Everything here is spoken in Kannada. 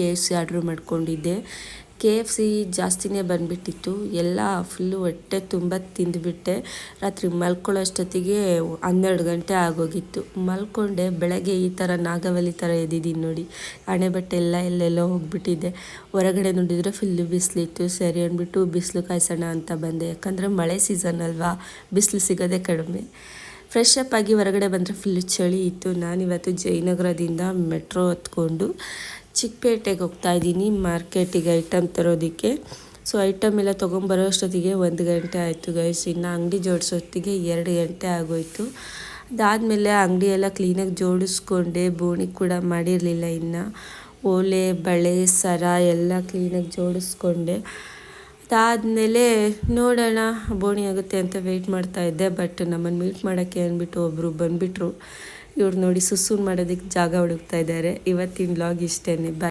KFC ಆರ್ಡ್ರ್ ಮಾಡ್ಕೊಂಡಿದ್ದೆ. KFC ಜಾಸ್ತಿನೇ ಬಂದುಬಿಟ್ಟಿತ್ತು. ಎಲ್ಲ ಫುಲ್ಲು ಹೊಟ್ಟೆ ತುಂಬ ತಿಂದುಬಿಟ್ಟೆ. ರಾತ್ರಿ ಮಲ್ಕೊಳ್ಳೋ ಅಷ್ಟೊತ್ತಿಗೆ 12 ಗಂಟೆ ಆಗೋಗಿತ್ತು. ಮಲ್ಕೊಂಡೆ. ಬೆಳಗ್ಗೆ ಈ ಥರ ನಾಗವಲ್ಲಿ ಥರ ಎದ್ದಿದ್ದೀನಿ ನೋಡಿ. ಹಣೆ ಬಟ್ಟೆ ಎಲ್ಲ ಎಲ್ಲೆಲ್ಲೋ ಹೋಗ್ಬಿಟ್ಟಿದ್ದೆ. ಹೊರಗಡೆ ನೋಡಿದರೆ ಫುಲ್ಲು ಬಿಸಿಲಿತ್ತು. ಸರಿ ಅಂದ್ಬಿಟ್ಟು ಬಿಸಿಲು ಕಾಯಿಸೋಣ ಅಂತ ಬಂದೆ. ಯಾಕಂದರೆ ಮಳೆ ಸೀಸನ್ ಅಲ್ವಾ, ಬಿಸಿಲು ಸಿಗೋದೇ ಕಡಿಮೆ. ಫ್ರೆಶ್ ಅಪ್ ಆಗಿ ಹೊರಗಡೆ ಬಂದರೆ ಫುಲ್ಲು ಚಳಿ ಇತ್ತು. ನಾನಿವತ್ತು ಜಯನಗರದಿಂದ ಮೆಟ್ರೋ ಹತ್ಕೊಂಡು ಚಿಕ್ಕಪೇಟೆಗೆ ಹೋಗ್ತಾ ಇದ್ದೀನಿ ಮಾರ್ಕೆಟಿಗೆ ಐಟಮ್ ತರೋದಕ್ಕೆ. ಸೊ ಐಟಮ್ ಎಲ್ಲ ತೊಗೊಂಬರೋ ಅಷ್ಟೊತ್ತಿಗೆ 1 ಗಂಟೆ ಆಯಿತು ಗೈಸ್. ಇನ್ನು ಅಂಗಡಿ ಜೋಡಿಸೋತ್ತಿಗೆ 2 ಗಂಟೆ ಆಗೋಯಿತು. ಅದಾದಮೇಲೆ ಅಂಗಡಿ ಎಲ್ಲ ಕ್ಲೀನಾಗಿ ಜೋಡಿಸ್ಕೊಂಡೆ. ಬೋಣಿ ಕೂಡ ಮಾಡಿರಲಿಲ್ಲ. ಇನ್ನು ಓಲೆ, ಬಳೆ, ಸರ ಎಲ್ಲ ಕ್ಲೀನಾಗಿ ಜೋಡಿಸ್ಕೊಂಡೆ. ಅದಾದಮೇಲೆ ನೋಡೋಣ ಬೋಣಿ ಆಗುತ್ತೆ ಅಂತ ವೆಯ್ಟ್ ಮಾಡ್ತಾಯಿದ್ದೆ. ಬಟ್ ನಮ್ಮನ್ನು ಮೀಟ್ ಮಾಡೋಕ್ಕೆ ಅಂದ್ಬಿಟ್ಟು ಒಬ್ಬರು ಬಂದುಬಿಟ್ರು. ಇವ್ರು ನೋಡಿ ಸುಸೂನ್ ಮಾಡೋದಕ್ಕೆ ಜಾಗ ಹುಡುಕ್ತಾ ಇದ್ದಾರೆ. ಇವತ್ತಿನ ವ್ಲಾಗ್ ಇಷ್ಟೇ. ಬಾಯ್.